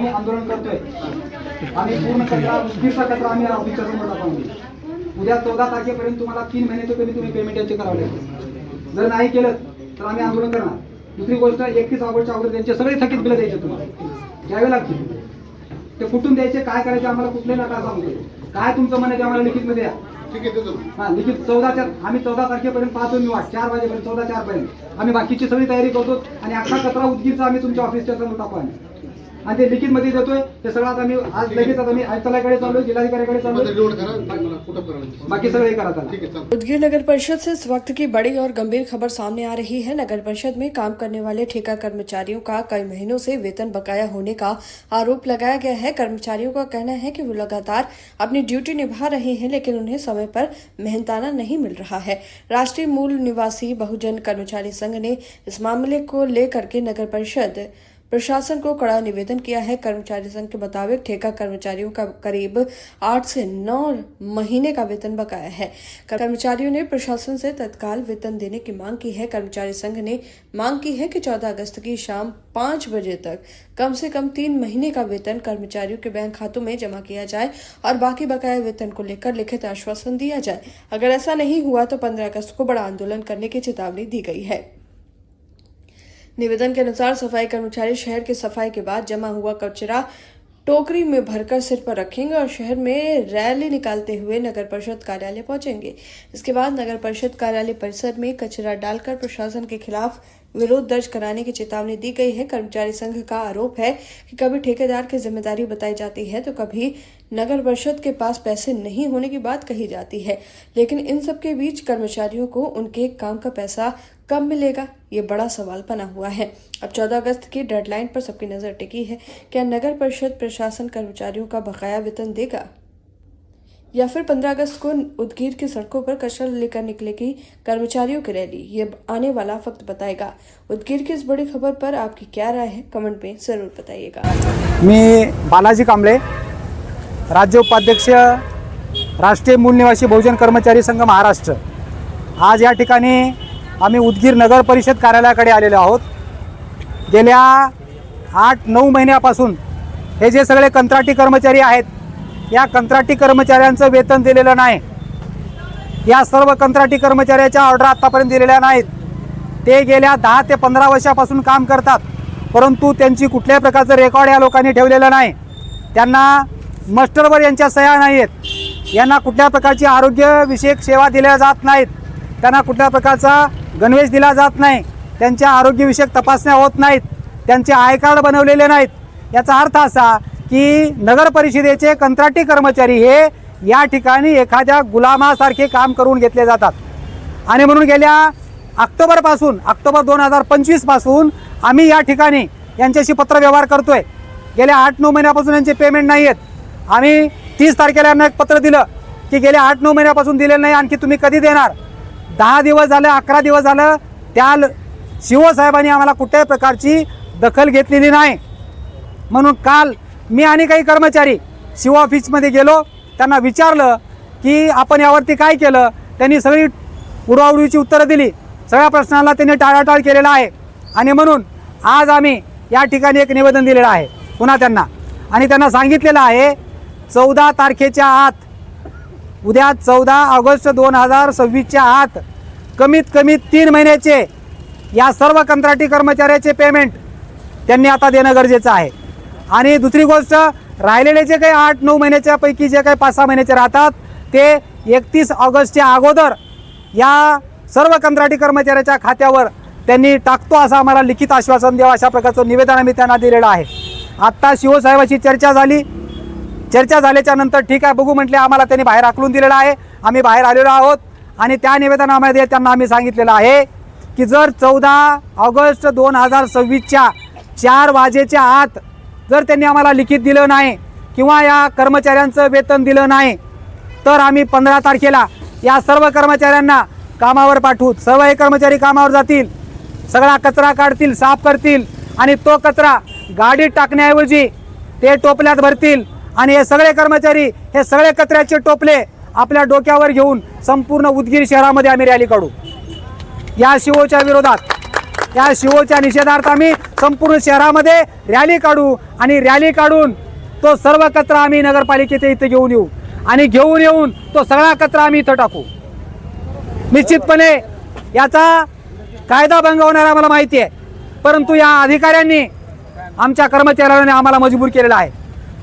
आम्ही आंदोलन करतोय। आम्ही पूर्ण कचरा उद्गीरचा कचरा आम्ही ऑफिसच्या समोर टाकून देऊ। उद्या 14 तारखेपर्यंत तुम्हाला 3 महिन्याचे कमी तुम्ही पेमेंट याचे करावे लागेल। जर नाही केलं तर आम्ही आंदोलन करणार। दुसरी गोष्ट 31 ऑगस्टच्या अगोदर त्यांचे सगळे थकीत बिलं द्यायचे तुम्हाला द्यावे लागतील। ते कुठून द्यायचे काय करायचे आम्हाला कुठलेही नका सांगतो। काय तुमचं म्हणणं ते आम्हाला लिखित मध्ये द्या। ठीक आहे देतो। हां लिखित 14 आम्ही 14 तारखेपर्यंत पाहतो मी वाट 4 वाजेपर्यंत 14-4 पर्यंत आम्ही बाकीची सगळी तयारी करतो आणि अख्खा कचरा उद्गीरचा आम्ही तुमच्या ऑफिसच्या समोर टाकू आणि ते लिखित मध्ये देतोय। ते सगळं आता मी आज लगेच आता मी आयुक्तालयाकडे चाललोय, जिल्हाधिकाऱ्याकडे चाललोय, बाकी सगळं हे करा चला। उदगीर नगर परिषद से इस वक्त की बड़ी और गंभीर खबर सामने आ रही है। नगर परिषद में काम करने वाले ठेका कर्मचारियों का कई महीनों से वेतन बकाया होने का आरोप लगाया गया है। कर्मचारियों का कहना है कि वो लगातार अपनी ड्यूटी निभा रहे हैं, लेकिन उन्हें समय पर मेहनताना नहीं मिल रहा है। राष्ट्रीय मूल निवासी बहुजन कर्मचारी संघ ने इस मामले को लेकर के नगर परिषद प्रशासन को कड़ा निवेदन किया है। कर्मचारी संघ के मुताबिक ठेका कर्मचारियों का करीब 8 से 9 महीने का वेतन बकाया है। कर्मचारियों ने प्रशासन से तत्काल वेतन देने की मांग की है। कर्मचारी संघ ने मांग की है कि 14 अगस्त की शाम 5 बजे तक कम से कम 3 महीने का वेतन कर्मचारियों के बैंक खातों में जमा किया जाए और बाकी बकाया वेतन को लेकर लिखित आश्वासन दिया जाए। अगर ऐसा नहीं हुआ तो 15 अगस्त को बड़ा आंदोलन करने की चेतावनी दी गई है। निवेदन के अनुसार सफाई कर्मचारी शहर की सफाई के बाद जमा हुआ कचरा टोकरी में भरकर सिर पर रखेंगे और शहर में रैली निकालते हुए नगर परिषद कार्यालय पहुंचेंगे। इसके बाद नगर परिषद कार्यालय परिसर में कचरा डालकर प्रशासन के खिलाफ विरोध दर्ज कराने की चेतावनी दी गई है। कर्मचारी संघ का आरोप है कि कभी ठेकेदार की जिम्मेदारी बताई जाती है तो कभी नगर परिषद के पास पैसे नहीं होने की बात कही जाती है, लेकिन इन सब के बीच कर्मचारियों को उनके काम का पैसा कब मिलेगा, ये बड़ा सवाल बना हुआ है। अब 14 अगस्त की डेडलाइन पर सबकी नजर टिकी है। क्या नगर परिषद प्रशासन कर्मचारियों का बकाया वेतन देगा या फिर 15 अगस्त को उदगीर की सड़कों पर कचरा लेकर निकलेगी कर्मचारियों की रैली, ये आने वाला वक्त बताएगा। उदगीर की इस बड़ी खबर पर आपकी क्या राय है, कमेंट में जरूर बताइएगा। मी बालाजी कांबळे, राज्य उपाध्यक्ष राष्ट्रीय मूल निवासी बहुजन कर्मचारी संघ महाराष्ट्र। आज या ठिकाणी आम्ही उदगीर नगर परिषद कार्यालयाकडे आलेलो आहोत। गेल्या 8-9 महिन्यापासून हे जे सगळे कंत्राटी कर्मचारी आहेत, या कंत्राटी कर्मचाऱ्यांचं वेतन दिलेलं नाही। या सर्व कंत्राटी कर्मचाऱ्याच्या ऑर्डर आतापर्यंत दिलेल्या नाहीत। ते गेल्या 10 ते 15 वर्षापासून काम करतात, परंतु त्यांची कुठल्याही प्रकारचं रेकॉर्ड या लोकांनी ठेवलेलं नाही। त्यांना मास्टरवर यांच्या सह्या नाहीत। यांना कुठल्या प्रकारची आरोग्यविषयक सेवा दिल्या जात नाहीत। त्यांना कुठल्या प्रकारचा गणवेश दिला जात नाही। त्यांच्या आरोग्यविषयक तपासण्या होत नाहीत। त्यांचे आय कार्ड बनवलेले नाहीत। याचा अर्थ असा की नगर परिषदेचे कंत्राटी कर्मचारी हे या ठिकाणी एखाद्या गुलामासारखे काम करून घेतले जातात। आणि म्हणून गेल्या ऑक्टोबर 2025 पासून आम्ही या ठिकाणी यांच्याशी पत्रव्यवहार करतोय। गेल्या 8-9 महिन्यापासून यांचे पेमेंट नाही आहेत। आम्ही 30 तारखेला यांना एक पत्र दिलं की गेल्या 8-9 महिन्यापासून दिलेलं नाही, आणखी तुम्ही कधी देणार। 10 दिवस झाले, 11 दिवस झालं, त्या शिवो साहेबांनी आम्हाला कुठल्याही प्रकारची दखल घेतलेली नाही। म्हणून काल मी आणि काही कर्मचारी शिवो ऑफिसमध्ये गेलो, त्यांना विचारलं की आपण यावरती काय केलं। त्यांनी सगळी उडवाउडवीची उत्तरं दिली। सगळ्या प्रश्नाला त्यांनी टाळाटाळ केलेला आहे। आणि म्हणून आज आम्ही या ठिकाणी एक निवेदन दिलेलं आहे पुन्हा त्यांना, आणि त्यांना सांगितलेलं आहे 14 तारखेच्या आत, उद्या 14 ऑगस्ट 2026च्या आत कमीत कमी 3 महिन्याचे या सर्व कंत्राटी कर्मचाऱ्याचे पेमेंट त्यांनी आता देणं गरजेचं आहे। आणि दुसरी गोष्ट, राहिलेले जे काही 8-9 महिन्याच्या पैकी जे काही 5-6 महिन्याचे राहतात ते 31 ऑगस्टच्या अगोदर या सर्व कंत्राटी कर्मचाऱ्याच्या खात्यावर त्यांनी टाकतो असं आम्हाला लिखित आश्वासन द्यावं, अशा प्रकारचं निवेदन आम्ही त्यांना दिलेलं आहे। आत्ता शिवसाहेबाची चर्चा झाली। चर्चा झाल्याच्या नंतर ठीक आहे बघू म्हटले, आम्हाला त्यांनी बाहेर हाकलून दिलेलं आहे। आम्ही बाहेर आलेलो आहोत आणि त्या निवेदनामध्ये त्यांना आम्ही सांगितलेलं आहे की जर 14 ऑगस्ट 2026च्या 4 वाजेच्या आत जर त्यांनी आम्हाला लिखित दिलं नाही किंवा या कर्मचाऱ्यांचं वेतन दिलं नाही तर आम्ही 15 तारखेला या सर्व कर्मचाऱ्यांना कामावर पाठवू। सर्व हे कर्मचारी कामावर जातील, सगळा कचरा काढतील, साफ करतील आणि तो कचरा गाडीत टाकण्याऐवजी ते टोपल्यात भरतील आणि हे सगळे कर्मचारी हे सगळे कचऱ्याचे टोपले आपल्या डोक्यावर घेऊन संपूर्ण उदगीर शहरामध्ये आम्ही रॅली काढू। या शिवोच्या विरोधात, या शिवोच्या निषेधार्थ आम्ही संपूर्ण शहरामध्ये रॅली काढू आणि रॅली काढून तो सर्व कचरा आम्ही नगरपालिकेच्या इथे घेऊन येऊ आणि घेऊन येऊन तो सगळा कचरा आम्ही इथं टाकू. निश्चितपणे याचा कायदा भंग होणार आम्हाला माहिती आहे, परंतु या अधिकाऱ्यांनी आमच्या कर्मचाऱ्यांनी आम्हाला मजबूर केलेला आहे.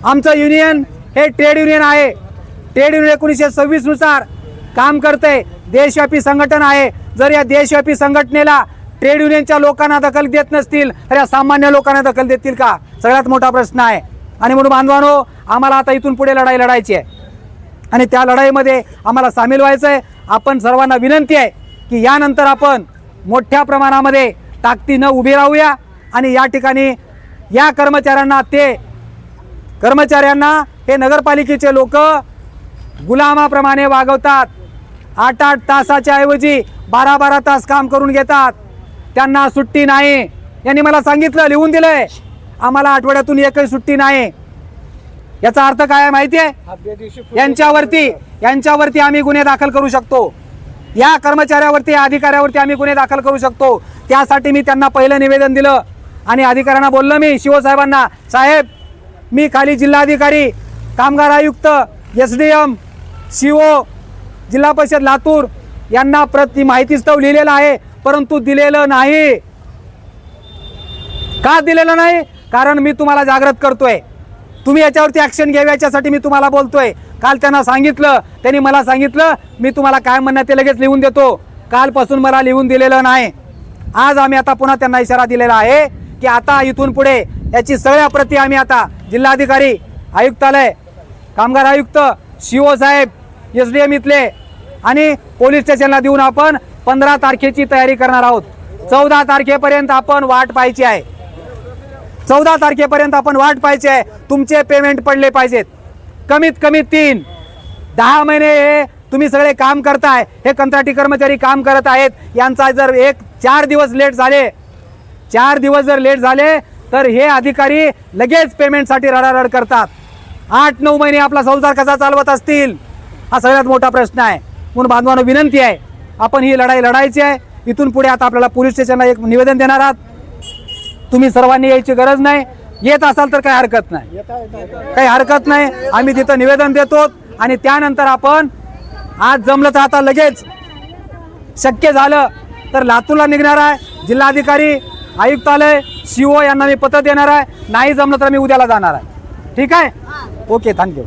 आमचं युनियन हे ट्रेड युनियन आहे. ट्रेड युनियन 1926 नुसार काम करते, देशव्यापी संघटन आहे. जर या देशव्यापी संघटनेला ट्रेड युनियनच्या लोकांना दखल देत नसतील तर या सामान्य लोकांना दखल देतील का? सगळ्यात मोठा प्रश्न आहे. आणि म्हणून बांधवांनो, आम्हाला आता इथून पुढे लढाई लढायची आहे आणि त्या लढाईमध्ये आम्हाला सामील व्हायचं आहे. आपण सर्वांना विनंती आहे की यानंतर आपण मोठ्या प्रमाणामध्ये ताकदीनं उभे राहूया आणि या ठिकाणी या कर्मचाऱ्यांना हे नगरपालिकेचे लोक गुलामाप्रमाणे वागवतात. 8-8 तासाच्या ऐवजी 12-12 तास काम करून घेतात. त्यांना सुट्टी नाही. यांनी मला सांगितलं, लिहून दिलंय, आम्हाला आठवड्यातून एकही सुट्टी नाही. याचा अर्थ काय आहे माहिती आहे? यांच्यावरती आम्ही गुन्हे दाखल करू शकतो. या कर्मचाऱ्यावरती, अधिकाऱ्यावरती आम्ही गुन्हे दाखल करू शकतो. त्यासाठी मी त्यांना पहिलं निवेदन दिलं आणि अधिकाऱ्यांना बोललो, मी शिवसाहेबांना, साहेब मी खाली जिल्हाधिकारी, कामगार आयुक्त, SDM, CO, जिल्हा परिषद लातूर यांना प्रति माहितीस्तव लिहिलेलं आहे, परंतु दिलेलं नाही. का दिलेलं नाही? कारण मी तुम्हाला जागृत करतोय. तुम्ही याच्यावरती ॲक्शन घ्यावी याच्यासाठी मी तुम्हाला बोलतोय. काल त्यांना सांगितलं, त्यांनी मला सांगितलं मी तुम्हाला काय म्हणणं ते लगेच लिहून देतो. कालपासून मला लिहून दिलेलं नाही. आज आम्ही आता पुन्हा त्यांना इशारा दिलेला आहे की आता इथून पुढे याची सगळ्या प्रती आम्ही आता जिल्हाधिकारी, आयुक्तालय, कामगार आयुक्त, CO साहेब, SDM इथले आणि पोलीस स्टेशनला देऊन आपण 15 तारखेची तयारी करणार आहोत. 14 तारखेपर्यंत आपण वाट पाहायची आहे. 14 तारखेपर्यंत आपण वाट पाहायची आहे. तुमचे पेमेंट पडले पाहिजेत. कमीत कमी 10 महिने हे तुम्ही सगळे काम करताय, हे कंत्राटी कर्मचारी काम करत आहेत. यांचा जर 4 दिवस लेट झाले, 4 दिवस जर लेट झाले तर हे अधिकारी लगेच पेमेंटसाठी रडारड करतात. 8-9 महिने आपला संसार कसा चालवत असतील, हा सगळ्यात मोठा प्रश्न आहे. म्हणून बांधवांनो विनंती आहे, आपण ही लढाई लढायची आहे. इथून पुढे आता आपल्याला पोलीस स्टेशनला एक निवेदन देणार आहात. तुम्ही सर्वांनी यायची गरज नाही. येत असाल तर काही हरकत नाही, काही हरकत नाही. आम्ही तिथं निवेदन देतो आणि त्यानंतर आपण आज जमलं तर आता लगेच शक्य झालं तर लातूरला निघणार आहे. जिल्हाधिकारी, आयुक्तालय, CO यांना मी पत्र देणार आहे. नाही जमलं तर मी उद्याला जाणार आहे. ठीक आहे? Okay, thank you.